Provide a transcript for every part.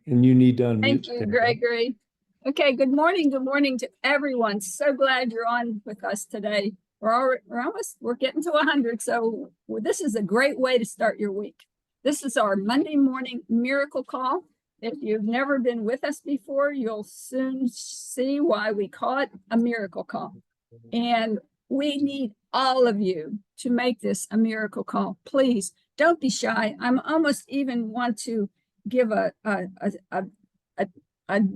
And you need to Thank unmute. you, Gregory. Okay, good morning. Good morning to everyone. So glad you're on with us today. We're getting to 100, so this is a great way to start your week. This is our Monday morning miracle call. If you've never been with us before, you'll soon see why we call it a miracle call. And we need all of you to make this a miracle call. Please don't be shy. I'm almost even want to give a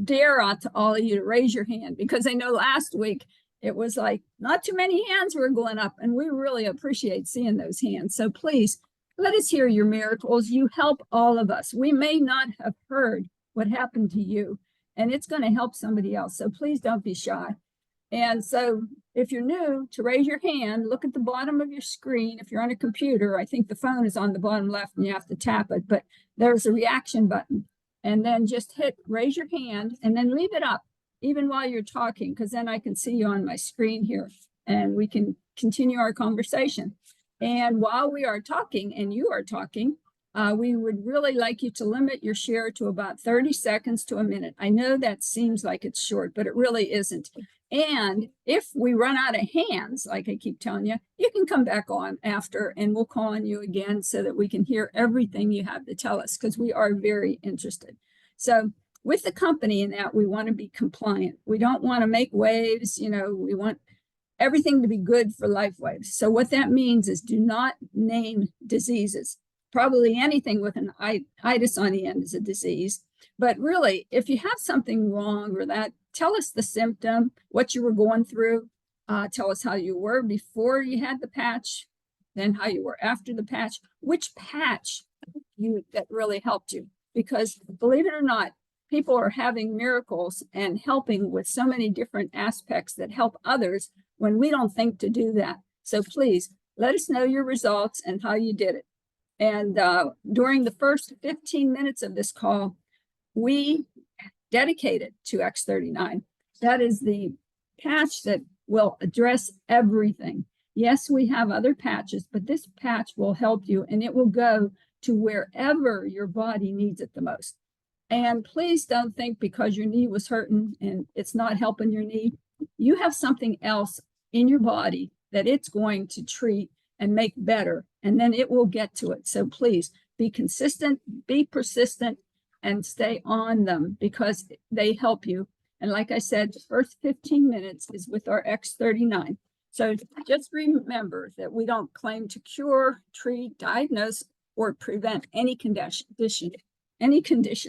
dare out to all of you to raise your hand, because I know last week it was like not too many hands were going up, and we really appreciate seeing those hands. So please let us hear your miracles. You help all of us. We may not have heard what happened to you, and it's going to help somebody else. So please don't be shy. And so if you're new, to raise your hand, look at the bottom of your screen. If you're on a computer, I think the phone is on the bottom left and you have to tap it, but there's a reaction button. And then just hit raise your hand and then leave it up even while you're talking, because then I can see you on my screen here and we can continue our conversation. And while we are talking and you are talking, we would really like you to limit your share to about 30 seconds to a minute. I know that seems like it's short, but it really isn't. And if we run out of hands, like I keep telling you, you can come back on after and we'll call on you again so that we can hear everything you have to tell us, because we are very interested. So with the company in that, we want to be compliant. We don't want to make waves, we want everything to be good for LifeWaves. So what that means is do not name diseases. Probably anything with an itis on the end is a disease. But really, if you have something wrong or that, tell us the symptom, what you were going through. Tell us how you were before you had the patch, then how you were after the patch, which patch that really helped you. Because believe it or not, people are having miracles and helping with so many different aspects that help others when we don't think to do that. So please let us know your results and how you did it. And during the first 15 minutes of this call, we dedicated to X39. That is the patch that will address everything. Yes, we have other patches, but this patch will help you and it will go to wherever your body needs it the most. And please don't think because your knee was hurting and it's not helping your knee, you have something else in your body that it's going to treat and make better, and then it will get to it. So please be consistent, be persistent, and stay on them because they help you. And like I said, the first 15 minutes is with our X39. So just remember that we don't claim to cure, treat, diagnose, or prevent any condition.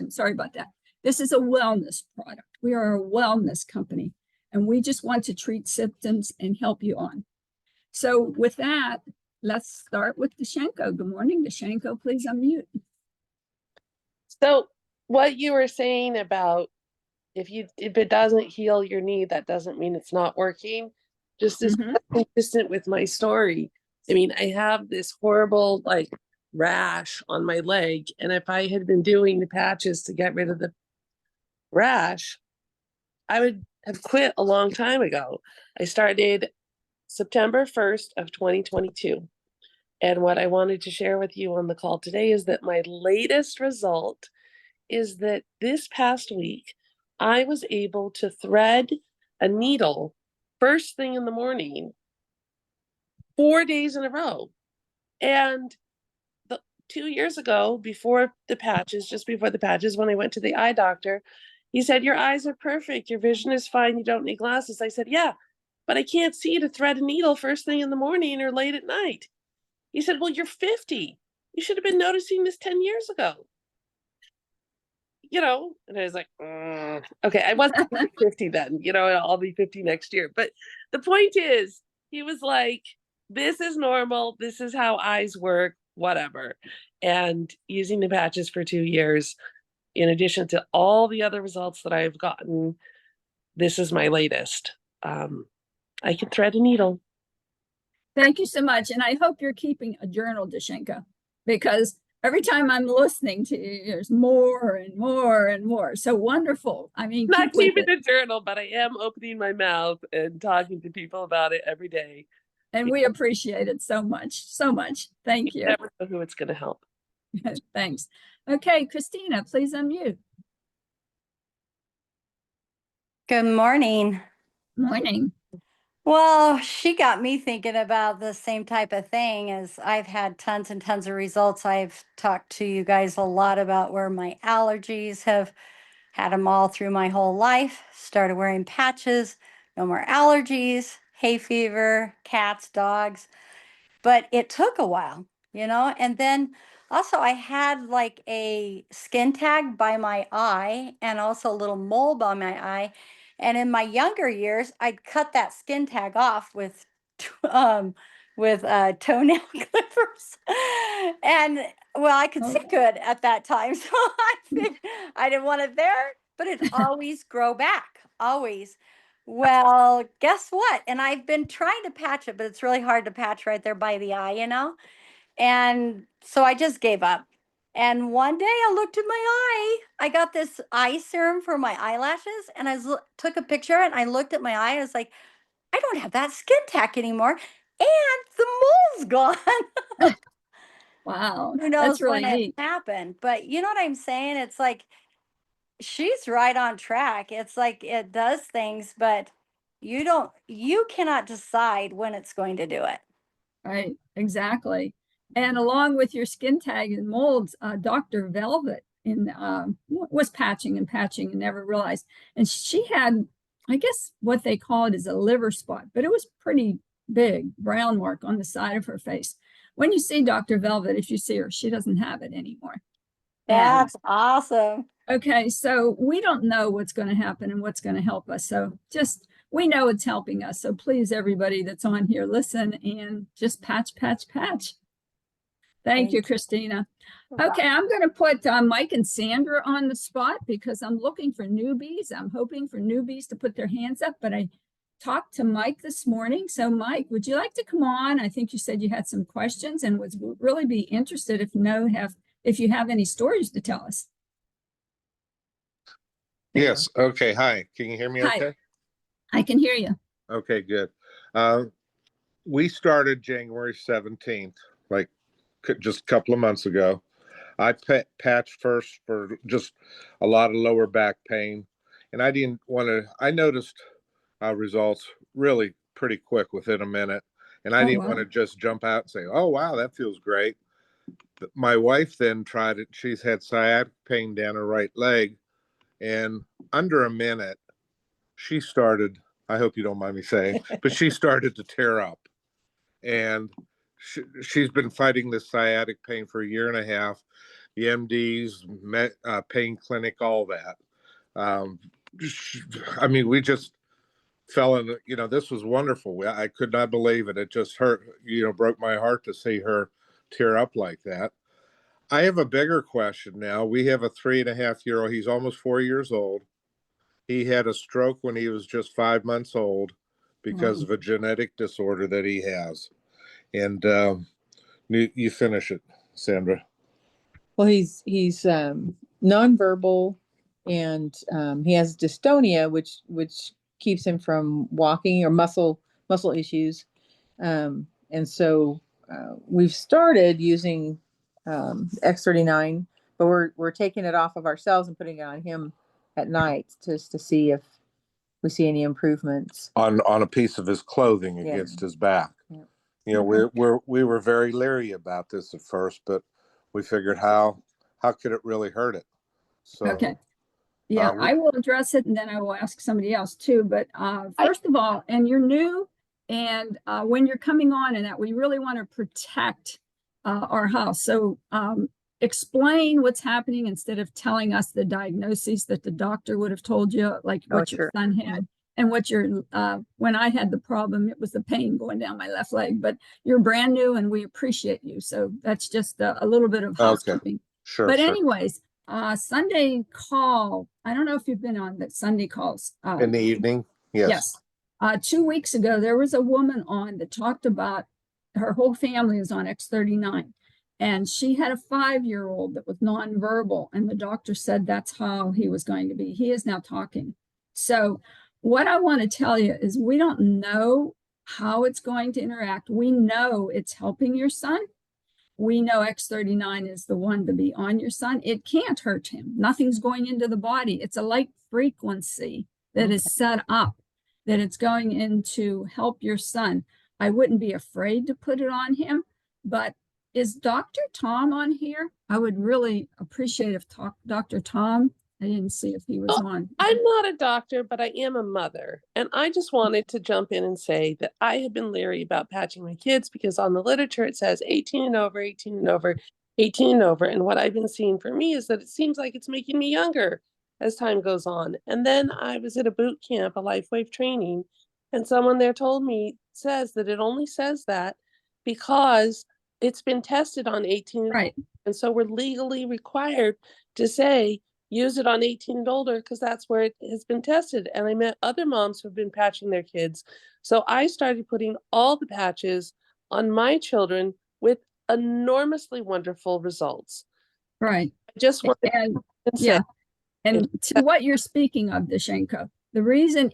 Sorry about that. This is a wellness product. We are a wellness company, and we just want to treat symptoms and help you on. So with that, let's start with Dashenko. Good morning, Dashenko. Please unmute. So what you were saying about if it doesn't heal your knee, that doesn't mean it's not working. Just as consistent with my story. I mean, I have this horrible rash on my leg, and if I had been doing the patches to get rid of the rash, I would have quit a long time ago. I started September 1st of 2022. And what I wanted to share with you on the call today is that my latest result is that this past week, I was able to thread a needle first thing in the morning, 4 days in a row. And 2 years ago, just before the patches, when I went to the eye doctor, he said, your eyes are perfect. Your vision is fine. You don't need glasses. I said, yeah, but I can't see to thread a needle first thing in the morning or late at night. He said, well, you're 50. You should have been noticing this 10 years ago. And I was like, okay, I wasn't 50 then, I'll be 50 next year. But the point is, he was like, this is normal. This is how eyes work, whatever. And using the patches for 2 years, in addition to all the other results that I've gotten, this is my latest. I can thread a needle. Thank you so much. And I hope you're keeping a journal, Dashenko, because every time I'm listening to you, there's more and more and more. So wonderful. I mean, not keeping a journal, but I am opening my mouth and talking to people about it every day. And we appreciate it so much, so much. Thank you. You never know who it's going to help. Thanks. Okay, Christina, please unmute. Good morning. Morning. Well, she got me thinking about the same type of thing as I've had tons and tons of results. I've talked to you guys a lot about where my allergies have had them all through my whole life. Started wearing patches, no more allergies, hay fever, cats, dogs. But it took a while, and then also I had like a skin tag by my eye and also a little mole by my eye. And in my younger years, I'd cut that skin tag off with um toenail clippers. And well, I could see Oh, good at that time. So I didn't want it there, but it always grow back. Always. Well, guess what? And I've been trying to patch it, but it's really hard to patch right there by the eye. And so I just gave up. And one day I looked at my eye. I got this eye serum for my eyelashes, and took a picture of it, and I looked at my eye. And I was like, I don't have that skin tack anymore, and the mole's gone. wow. Who That's knows really when it neat. happened? But you know what I'm saying? It's like she's right on track. It's like it does things, but you cannot decide when it's going to do it. Right. Exactly. And along with your skin tag and molds, Dr. Velvet was patching and never realized. And she had, I guess what they call it is a liver spot, but it was pretty big, brown mark on the side of her face. When you see Dr. Velvet, if you see her, she doesn't have it anymore. And That's awesome. okay, so we don't know what's going to happen and what's going to help us. So just we know it's helping us. So please, everybody that's on here, listen and just patch, patch, patch. Thank you, Christina. Okay, I'm going to put Mike and Sandra on the spot because I'm looking for newbies. I'm hoping for newbies to put their hands up, but I talked to Mike this morning. So Mike, would you like to come on? I think you said you had some questions and would really be interested if you have any stories to tell us. Yes. Okay. Hi. Can you hear me Hi. okay? I can hear you. Okay, good. We started January 17th, like just a couple of months ago. I patched first for just a lot of lower back pain. And I didn't want to, I noticed results really pretty quick within a minute. And I didn't want to just jump out and say, oh, wow, that feels great. But my wife then tried it. She's had sciatic pain down her right leg. And under a minute, she started, I hope you don't mind me saying, but she started to tear up. And she's been fighting this sciatic pain for a year and a half. The MDs, pain clinic, all that. I mean, we just fell in, this was wonderful. I could not believe it. It just hurt, broke my heart to see her tear up like that. I have a bigger question now. We have a 3.5-year-old. He's almost 4 years old. He had a stroke when he was just 5 months old because of a genetic disorder that he has. And you finish it, Sandra. Well, he's nonverbal, and he has dystonia, which keeps him from walking, or muscle issues. And so we've started using X39, but we're taking it off of ourselves and putting it on him at night just to see if we see any improvements on a piece of his clothing against his back. Yeah. We were very leery about this at first, but we figured how could it really hurt it? So okay. Yeah, I will address it and then I will ask somebody else too. But first of all, and you're new, and when you're coming on and that we really want to protect our house. So explain what's happening instead of telling us the diagnoses that the doctor would have told you, like what your son had and what your when I had the problem, it was the pain going down my left leg. But you're brand new and we appreciate you. So that's just a little bit of housekeeping. Okay. Sure. But anyways, Sunday call. I don't know if you've been on the Sunday calls. In the evening? Yes. 2 weeks ago, there was a woman on that talked about her whole family is on X39. And she had a 5-year-old that was nonverbal. And the doctor said that's how he was going to be. He is now talking. So what I want to tell you is we don't know how it's going to interact. We know it's helping your son. We know X39 is the one to be on your son. It can't hurt him. Nothing's going into the body. It's a light frequency that is set up, that it's going in to help your son. I wouldn't be afraid to put it on him, but is Dr. Tom on here? I would really appreciate if Dr. Tom, I didn't see if he was Oh, on. I'm not a doctor, but I am a mother. And I just wanted to jump in and say that I have been leery about patching my kids because on the literature it says 18 and over, 18 and over, 18 and over. And what I've been seeing for me is that it seems like it's making me younger as time goes on. And then I was at a boot camp, a LifeWave training, and someone there told me, says that it only says that because it's been tested on 18 and Right. and so we're legally required to say, use it on 18 and older because that's where it has been tested. And I met other moms who've been patching their kids. So I started putting all the patches on my children with enormously wonderful results. Right. I just want And to say, yeah. And to what you're speaking of, Dashenko, the reason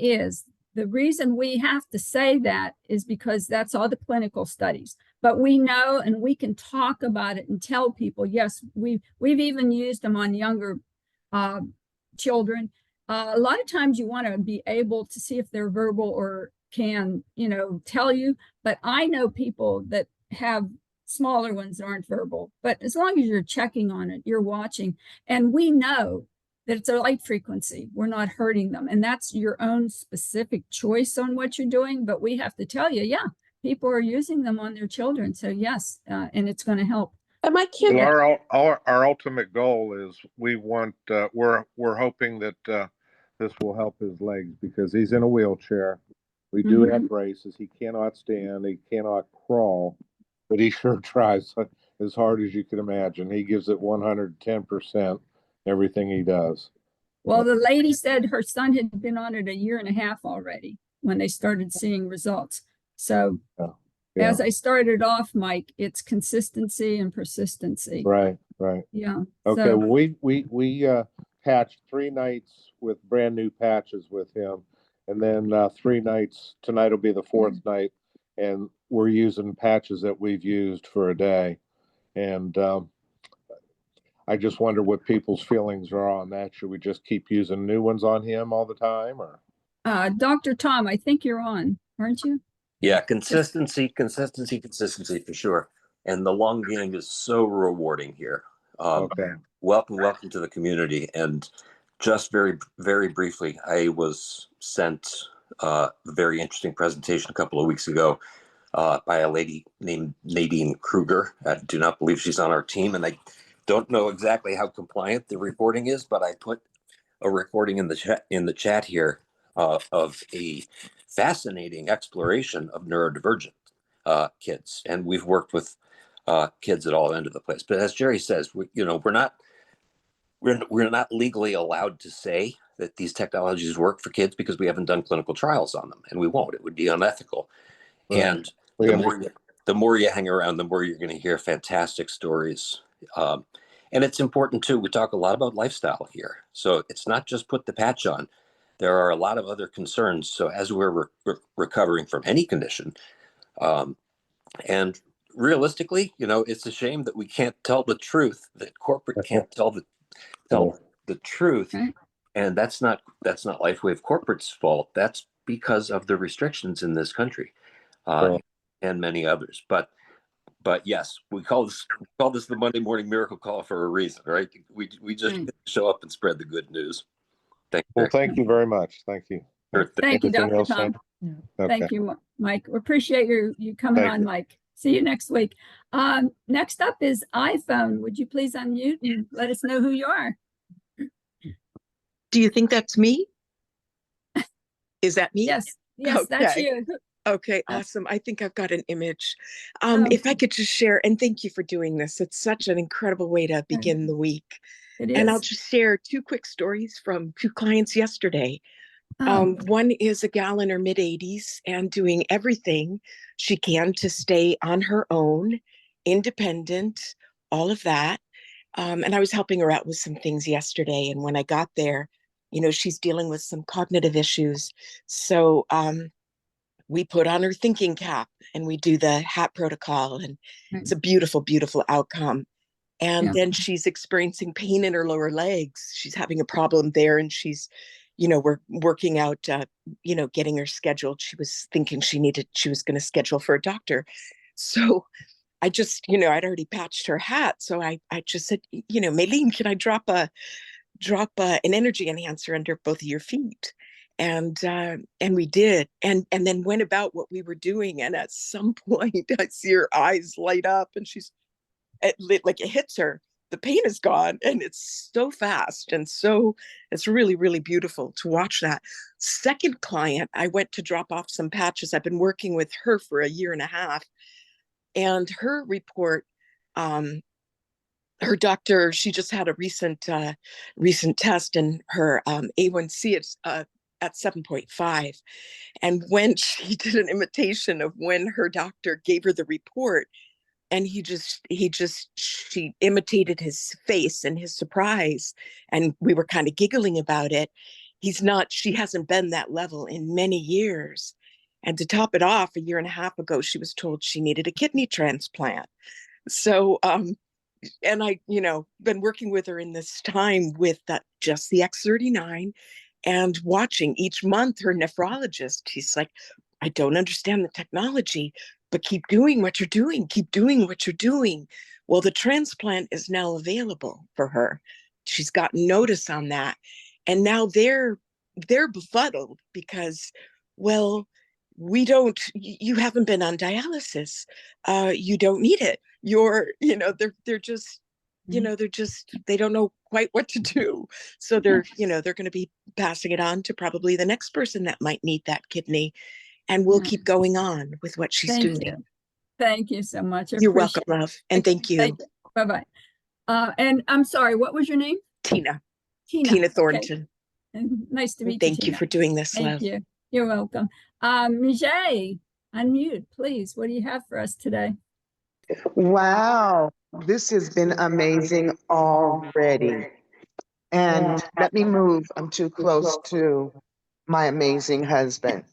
we have to say that is because that's all the clinical studies. But we know and we can talk about it and tell people, yes, we've even used them on younger children. A lot of times you want to be able to see if they're verbal or can, tell you. But I know people that have smaller ones that aren't verbal. But as long as you're checking on it, you're watching, and we know that it's a light frequency. We're not hurting them. And that's your own specific choice on what you're doing. But we have to tell you, yeah, people are using them on their children. So yes, and it's going to help. and my kid, Well, our ultimate goal is we want, we're hoping that this will help his legs because he's in a wheelchair. We do have braces. He cannot stand. He cannot crawl, but he sure tries as hard as you can imagine. He gives it 110%. Everything he does. Well, the lady said her son had been on it 1.5 years already when they started seeing results. So Yeah. as I started off, Mike, it's consistency and persistency. Right. Yeah. Okay. So, Well, we patched 3 nights with brand new patches with him, and then 3 nights. Tonight will be the 4th night, and we're using patches that we've used for a day, and I just wonder what people's feelings are on that. Should we just keep using new ones on him all the time, or? Dr. Tom, I think you're on, aren't you? Yeah, consistency for sure. And the long game is so rewarding here. Okay. Welcome to the community. And just very, very briefly, I was sent a very interesting presentation a couple of weeks ago by a lady named Nadine Kruger. I do not believe she's on our team, and I don't know exactly how compliant the recording is, but I put a recording in the chat here of a fascinating exploration of neurodivergent kids, and we've worked with kids at all ends of the place. But as Jerry says, we're not legally allowed to say that these technologies work for kids because we haven't done clinical trials on them, and we won't. It would be unethical. Right. And the more you hang around, the more you're going to hear fantastic stories. And it's important too. We talk a lot about lifestyle here, so it's not just put the patch on. There are a lot of other concerns. So as we're recovering from any condition, and realistically, it's a shame that we can't tell the truth. That corporate can't tell the truth, and that's not LifeWave Corporate's fault. That's because of the restrictions in this country, and many others. But yes, we call this the Monday Morning Miracle Call for a reason, right? We just show up and spread the good news. Thank you very much. Thank you. Thank you, Dr. Tom. Okay. Thank you, Mike. We appreciate you coming on, Mike. See you next week. Next up is iPhone. Would you please unmute and let us know who you are? Do you think that's me? Is that me? Yes, that's you. Okay, awesome. I think I've got an image. If I could just share, and thank you for doing this. It's such an incredible way to begin the week. It is. And I'll just share 2 quick stories from 2 clients yesterday. One is a gal in her mid-80s and doing everything she can to stay on her own, independent, all of that. And I was helping her out with some things yesterday. And when I got there, she's dealing with some cognitive issues. So we put on her thinking cap and we do the HAT protocol. And it's a beautiful, beautiful outcome. And then she's experiencing pain in her lower legs. She's having a problem there, and she's we're working out, getting her scheduled. She was thinking she was going to schedule for a doctor. So I just, I'd already patched her hat. So I just said, Maylene, can I drop an energy enhancer under both of your feet? And we did, and then went about what we were doing. And at some point I see her eyes light up, and like it hits her. The pain is gone, and it's so fast. And so it's really, really beautiful to watch that. Second client, I went to drop off some patches. I've been working with her for a year and a half, and her report, her doctor, she just had a recent test, and her A1C is at 7.5. And when she did an imitation of when her doctor gave her the report, and she imitated his face and his surprise, and we were kind of giggling about it. She hasn't been that level in many years. And to top it off, a year and a half ago, she was told she needed a kidney transplant. So, and I, been working with her in this time with just the X39, and watching each month her nephrologist. He's like, I don't understand the technology, but keep doing what you're doing. Keep doing what you're doing. Well, the transplant is now available for her. She's gotten notice on that. And now they're befuddled because, well, you haven't been on dialysis. You don't need it. They're just, they don't know quite what to do. So they're going to be passing it on to probably the next person that might need that kidney. And we'll keep going on with what she's doing. You. Thank you so much. You're welcome, love. And thank you. Bye-bye. And I'm sorry, what was your name? Tina Thornton. Okay. Nice to meet you. Thank you for doing this, Thank love. you. You're welcome. Mijay, unmute, please. What do you have for us today? Wow, this has been amazing already. And let me move. I'm too close to my amazing husband.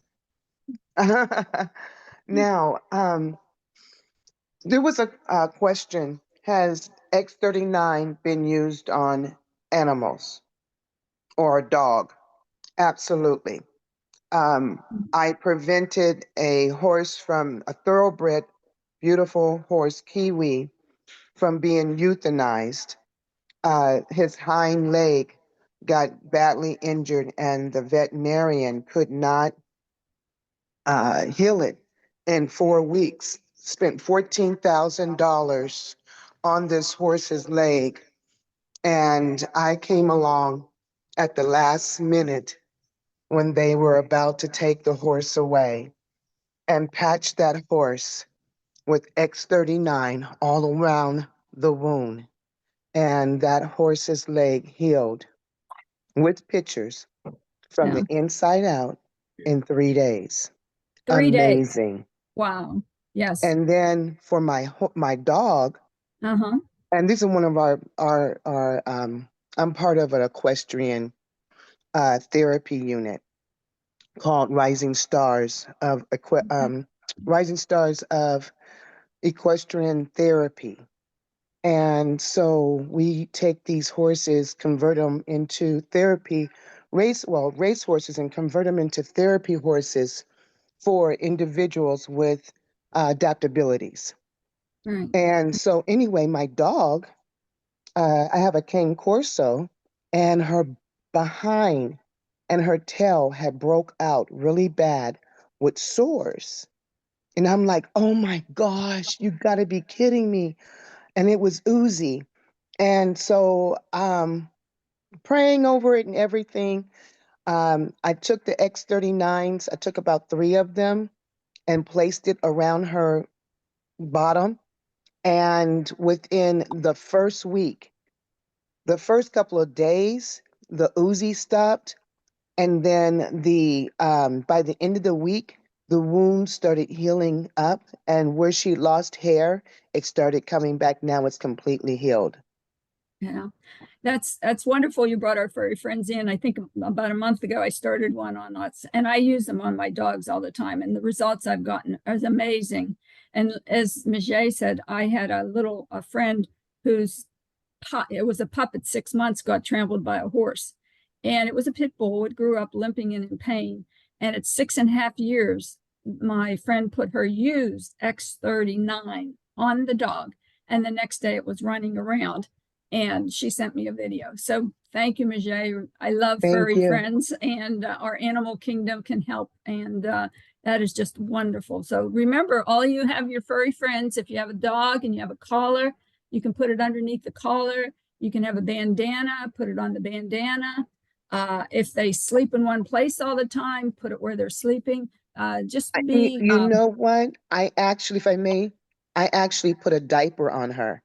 Now, there was a question. Has X39 been used on animals or a dog? Absolutely. I prevented a horse from a thoroughbred, beautiful horse, Kiwi, from being euthanized. His hind leg got badly injured, and the veterinarian could not heal it in 4 weeks. Spent $14,000 on this horse's leg. And I came along at the last minute when they were about to take the horse away and patched that horse with X39 all around the wound. And that horse's leg healed with pictures from the inside out in 3 days. 3 days. Amazing. Wow. Yes. And then for my dog, and this is one of our I'm part of an equestrian therapy unit called Rising Stars of Equestrian Therapy. And so we take these horses, convert them into therapy race horses, and convert them into therapy horses for individuals with adaptabilities. Right. And so anyway, my dog, I have a cane corso, and her behind and her tail had broke out really bad with sores. And I'm like, oh my gosh, you gotta be kidding me. And it was oozy. And so praying over it and everything, I took the X39s, I took about 3 of them and placed it around her bottom. And within the first week, the first couple of days, the oozy stopped. And then by the end of the week, the wound started healing up, and where she lost hair, it started coming back. Now it's completely healed. Yeah, that's wonderful. You brought our furry friends in. I think about a month ago, I started one on us, and I use them on my dogs all the time. And the results I've gotten are amazing. And as Mijay said, I had a friend whose it was a pup at 6 months, got trampled by a horse. And it was a pit bull. It grew up limping and in pain. And at 6.5 years, my friend put her used X39 on the dog. And the next day it was running around. And she sent me a video. So thank you, Majay. I love Thank furry you. friends, and our animal kingdom can help. And that is just wonderful. So remember, all you have your furry friends. If you have a dog and you have a collar, you can put it underneath the collar. You can have a bandana, put it on the bandana. If they sleep in one place all the time, put it where they're sleeping. Just be. You know what? I actually, if I may, I actually put a diaper on her.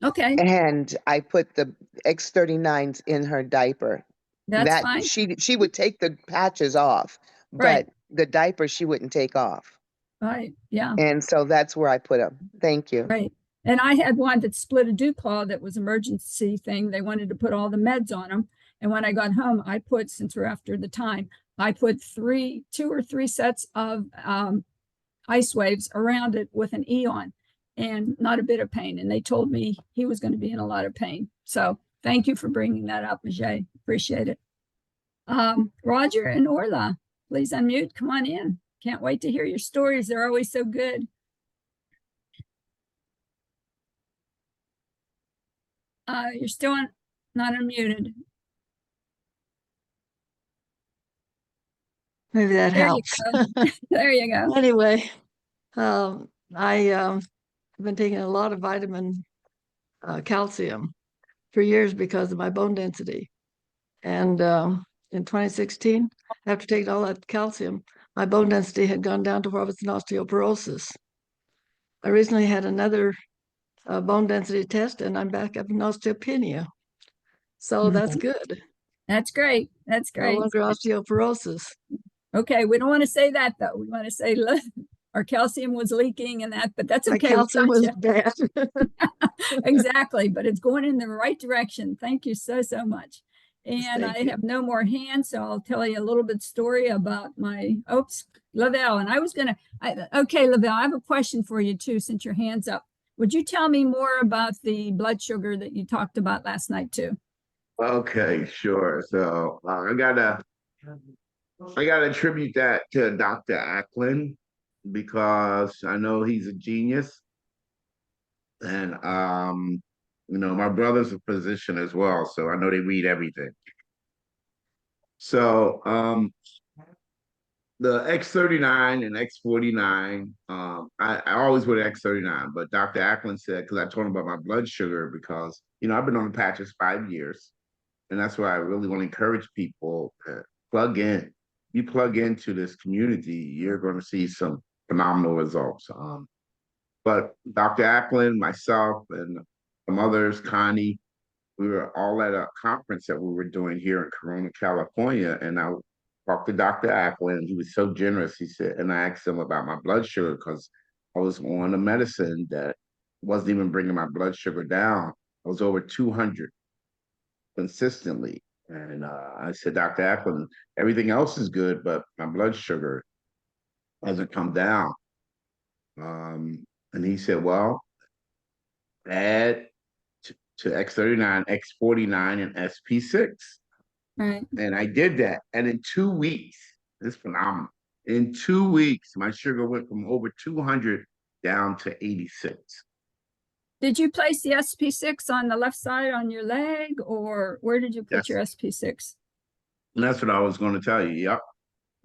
Okay, And I put the X39s in her diaper. that's That fine. she would take the patches off, Right. but the diaper she wouldn't take off. Right. Yeah. And so that's where I put them. Thank you. Right. And I had one that split a dew claw that was emergency thing. They wanted to put all the meds on them. And when I got home, I put, since we're after the time, I put 2 or 3 sets of ice waves around it with an Eon, and not a bit of pain. And they told me he was going to be in a lot of pain. So thank you for bringing that up, Ajay. Appreciate it. Roger and Orla, please unmute. Come on in. Can't wait to hear your stories. They're always so good. You're still not unmuted. Maybe that There helps. you go. There you go. Anyway, I have been taking a lot of vitamin calcium for years because of my bone density. And in 2016, after taking all that calcium, my bone density had gone down to where I was in osteoporosis. I recently had another bone density test, and I'm back up in osteopenia. So that's good. That's great. That's No great. longer osteoporosis. Okay, we don't want to say that though. We want to say our calcium was leaking and that, but that's My okay. calcium was bad. Exactly, but it's going in the right direction. Thank you so much. And Thank I you. have no more hands, so I'll tell you a little bit story about my, Lavelle. And I was gonna, okay, Lavelle, I have a question for you too, since your hand's up. Would you tell me more about the blood sugar that you talked about last night too? Okay, sure. So I gotta attribute that to Dr. Ackland because I know he's a genius. And my brother's a physician as well, so I know they read everything. So the X39 and X49, I always wear the X39, but Dr. Ackland said, because I told him about my blood sugar, because I've been on the patches 5 years. And that's why I really want to encourage people to plug in. You plug into this community, you're going to see some phenomenal results. But Dr. Ackland, myself, and some others, Connie, we were all at a conference that we were doing here in Corona, California. And I talked to Dr. Ackland. He was so generous. He said, and I asked him about my blood sugar because I was on a medicine that wasn't even bringing my blood sugar down. I was over 200. Consistently. And I said, Dr. Ackland, everything else is good, but my blood sugar hasn't come down. And he said, well, add to X39, X49, and SP6. Right. And I did that. And in 2 weeks, it's phenomenal. In 2 weeks, my sugar went from over 200 down to 86. Did you place the SP6 on the left side on your leg, or where did you put Yes. your SP6? And that's what I was going to tell you. Yep.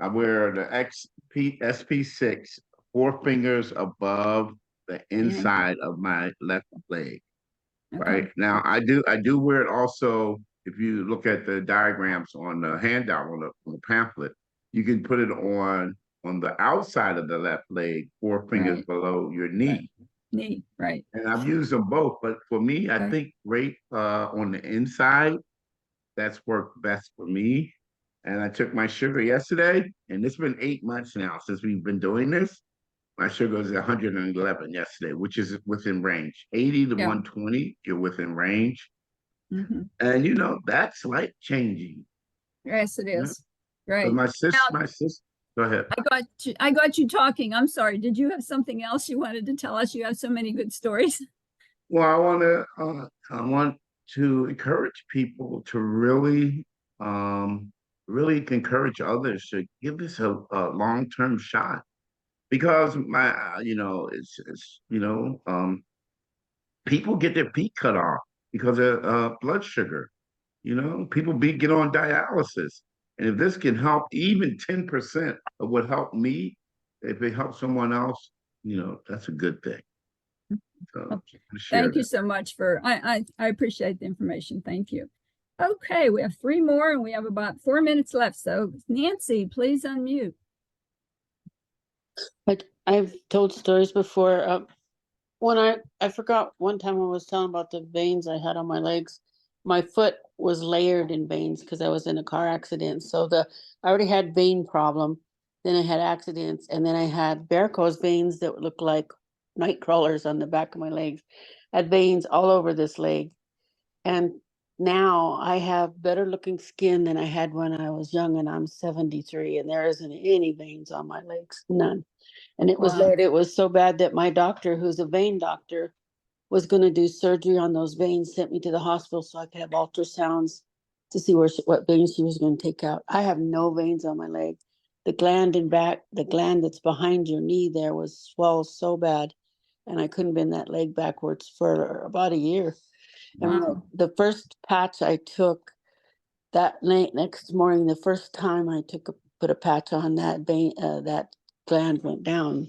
I wear the SP6 4 fingers above the inside of my left leg. Okay. Right now, I do wear it also. If you look at the diagrams on the handout on the pamphlet, you can put it on the outside of the left leg, 4 fingers Right. below your knee. Right. Knee, right. And I've used them both, but for me, I Okay. think right on the inside, that's worked best for me. And I took my sugar yesterday, and it's been 8 months now since we've been doing this. My sugar was 111 yesterday, which is within range. 80 to Yeah. 120, you're within range. Mm-hmm. And that's life changing. Yes, it Yeah. is. Right. My sister, go ahead. I got you talking. I'm sorry. Did you have something else you wanted to tell us? You have so many good stories. Well, I want to encourage people to really really encourage others to give this a long-term shot because people get their feet cut off because of blood sugar. People get on dialysis. And if this can help even 10% of what helped me, if it helps someone else, that's a good thing. So Thank you so much for, I appreciate the information. Thank you. Okay, we have 3 more and we have about 4 minutes left. So Nancy, please unmute. Like I've told stories before. When I forgot one time I was telling about the veins I had on my legs. My foot was layered in veins because I was in a car accident. So I already had vein problem. Then I had accidents, and then I had varicose veins that looked like night crawlers on the back of my legs. I had veins all over this leg, and now I have better looking skin than I had when I was young, and I'm 73, and there isn't any veins on my legs, none. And it was Wow. layered. It was so bad that my doctor, who's a vein doctor, was going to do surgery on those veins, sent me to the hospital so I could have ultrasounds to see what veins she was going to take out. I have no veins on my leg. The gland the gland that's behind your knee there was swelled so bad, and I couldn't bend that leg backwards for about a year. And Wow. the first patch I took that next morning, the first time I put a patch on that vein, that gland went down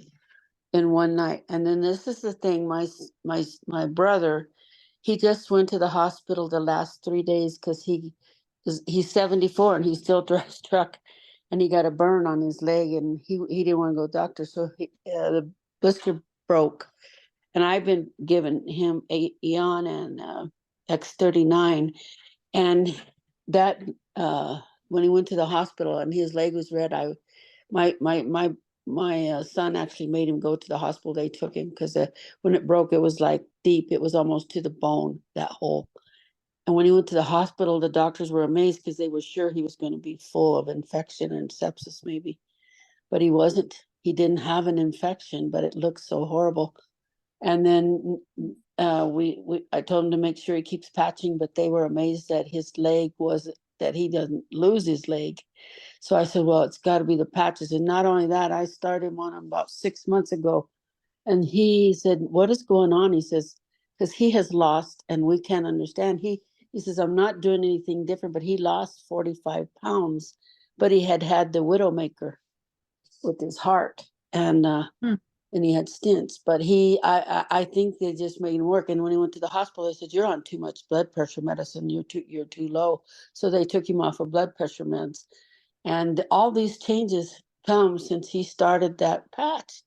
in one night. And then this is the thing, my brother, he just went to the hospital the last 3 days because he's 74 and he still drives truck, and he got a burn on his leg, and he didn't want to go to the doctor, so the blister broke, and I've been giving him Eon and X39, and that when he went to the hospital and his leg was red, my son actually made him go to the hospital. They took him because when it broke, it was like deep. It was almost to the bone, that hole. And when he went to the hospital, the doctors were amazed because they were sure he was going to be full of infection and sepsis maybe. But he wasn't. He didn't have an infection, but it looked so horrible. And then I told him to make sure he keeps patching, but they were amazed that that he doesn't lose his leg. So I said, well, it's got to be the patches. And not only that, I started him on about 6 months ago. And he said, what is going on? He says, because he has lost, and we can't understand. He says, I'm not doing anything different, but he lost 45 pounds, but he had the Widowmaker with his heart, and he had stents, but I think they just made him work. And when he went to the hospital, they said, you're on too much blood pressure medicine. You're too low. So they took him off of blood pressure meds. And all these changes come since he started that patch.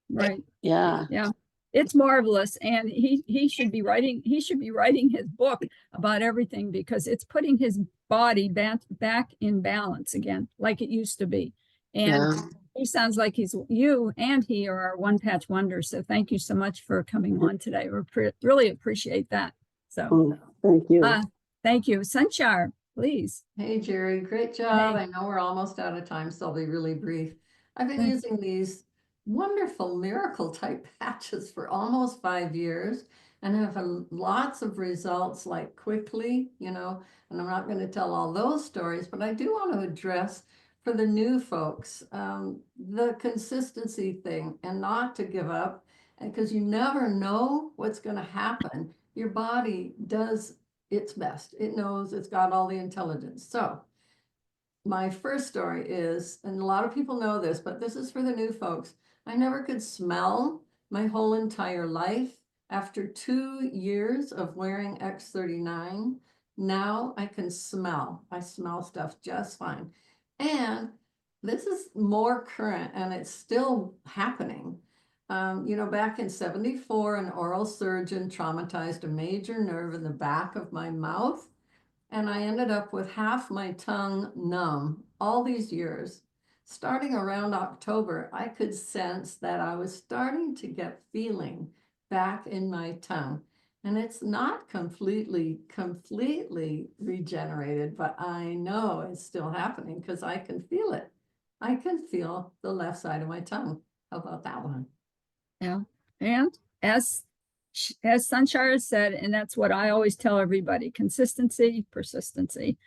Right. Yeah. Yeah. It's marvelous. And he should be writing his book about everything, because it's putting his body back in balance again, like it used to be. And he sounds like you and he are our one patch wonder. So thank you so much for coming on today. We really appreciate that. So thank you. Thank you. Sunshine, please. Hey, Jerry, great job. I know we're almost out of time, so I'll be really brief. I've been using these wonderful miracle type patches for almost 5 years and have lots of results, like quickly, and I'm not going to tell all those stories, but I do want to address for the new folks, the consistency thing, and not to give up, because you never know what's going to happen. Your body does its best. It knows, it's got all the intelligence. So my first story is, and a lot of people know this, but this is for the new folks. I never could smell my whole entire life. After 2 years of wearing X39, now I can smell. I smell stuff just fine. And this is more current, and it's still happening. Back in 74, an oral surgeon traumatized a major nerve in the back of my mouth, and I ended up with half my tongue numb all these years. Starting around October, I could sense that I was starting to get feeling back in my tongue. And it's not completely regenerated, but I know it's still happening because I can feel it. I can feel the left side of my tongue. How about that one? Yeah. And as as Sunshine said, and that's what I always tell everybody, consistency, persistency.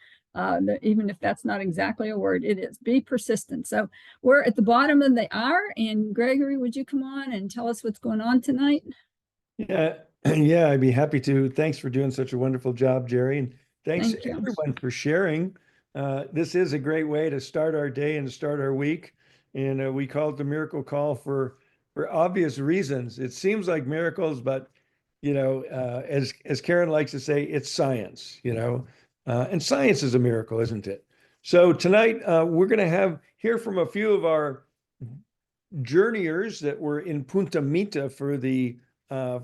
Even if that's not exactly a word, it is. Be persistent. So we're at the bottom of the hour, and Gregory, would you come on and tell us what's going on tonight? Yeah, yeah, I'd be happy to. Thanks for doing such a wonderful job, Jerry. And thanks Thank you. everyone for sharing. This is a great way to start our day and to start our week. And we call it the Miracle Call for obvious reasons. It seems like miracles, but as Karen likes to say, it's science, and science is a miracle, isn't it? So tonight we're going to hear from a few of our journeyers that were in Punta Mita for the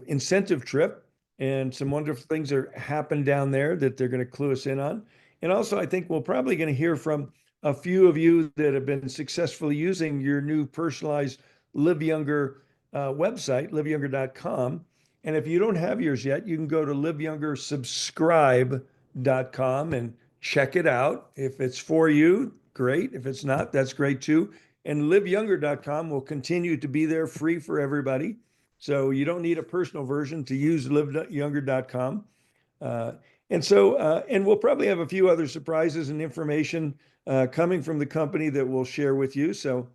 incentive trip, and some wonderful things are happened down there that they're going to clue us in on. And also, I think we're probably going to hear from a few of you that have been successfully using your new personalized Live Younger website, liveyounger.com. And if you don't have yours yet, you can go to liveyoungersubscribe.com and check it out. If it's for you, great. If it's not, that's great too. And liveyounger.com will continue to be there free for everybody. So you don't need a personal version to use liveyounger.com. And we'll probably have a few other surprises and information coming from the company that we'll share with you. So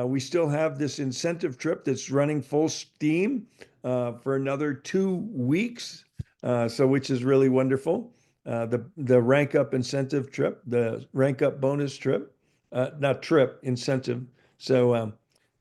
we still have this incentive trip that's running full steam for another 2 weeks, which is really wonderful. The Rank Up incentive trip, the Rank Up bonus trip, not trip, incentive. So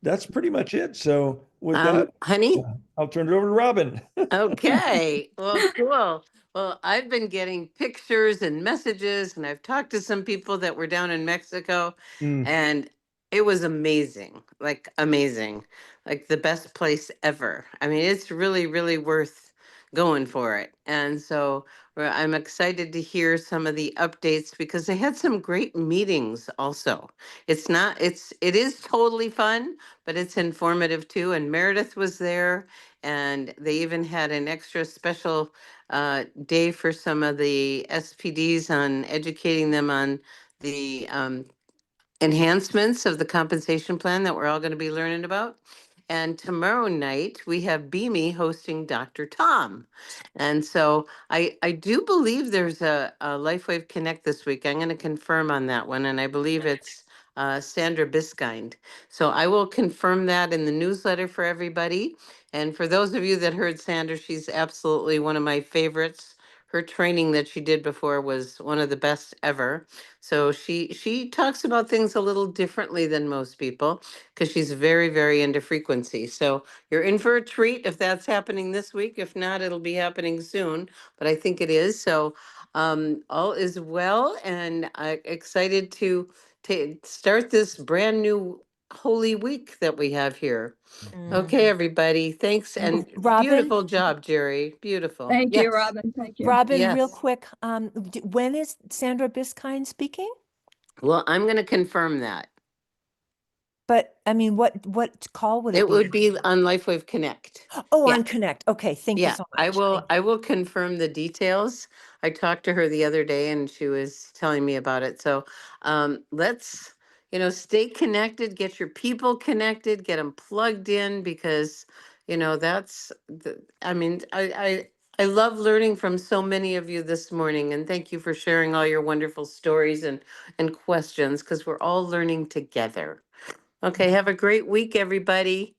that's pretty much it. So with that, honey. I'll turn it over to Robin. Okay. Well, cool. Well, I've been getting pictures and messages, and I've talked to some people that were down in Mexico, and it was amazing. Like amazing. Like the best place ever. I mean, it's really, really worth going for it. And so I'm excited to hear some of the updates because they had some great meetings also. It is totally fun, but it's informative too. And Meredith was there, and they even had an extra special day for some of the SPDs on educating them on the enhancements of the compensation plan that we're all going to be learning about. And tomorrow night we have Beamy hosting Dr. Tom. And so I do believe there's a LifeWave Connect this week. I'm going to confirm on that one. And I believe it's Sandra Biskind. So I will confirm that in the newsletter for everybody. And for those of you that heard Sandra, she's absolutely one of my favorites. Her training that she did before was one of the best ever. So she talks about things a little differently than most people because she's very, very into frequency. So you're in for a treat if that's happening this week. If not, it'll be happening soon, but I think it is. So all is well, and I'm excited to start this brand new Holy Week that we have here. Okay, everybody. Thanks. And Robin? beautiful job, Jerry. Beautiful. Thank Yes. you, Robin. Thank you. Robin, real Yes. quick, when is Sandra Biskind speaking? Well, I'm going to confirm that. But I mean, what call would it It be? would be on LifeWave Connect. Oh, Yeah. on Connect. Okay, thank you Yeah, so much. I will confirm the details. I talked to her the other day and she was telling me about it. So let's, stay connected, get your people connected, get them plugged in because, I love learning from so many of you this morning, and thank you for sharing all your wonderful stories and questions because we're all learning together. Okay, have a great week, everybody.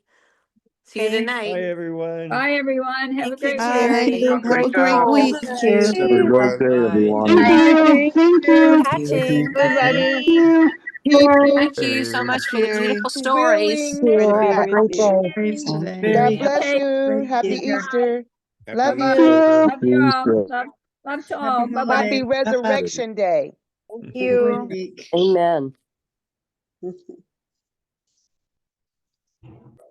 See you Thank tonight. Bye, everyone. Bye, everyone. Have a Thank you, great Jerry. week. Have a great week. Cheers. Have a great day, everyone. Thank you. Patching. Everybody. Thank you so much for your beautiful stories. Have a great day. God bless Okay. you. Happy Easter. Love Happy you. Easter. Love you all. Love to all. Bye-bye. Happy Resurrection Day. Thank you. Amen.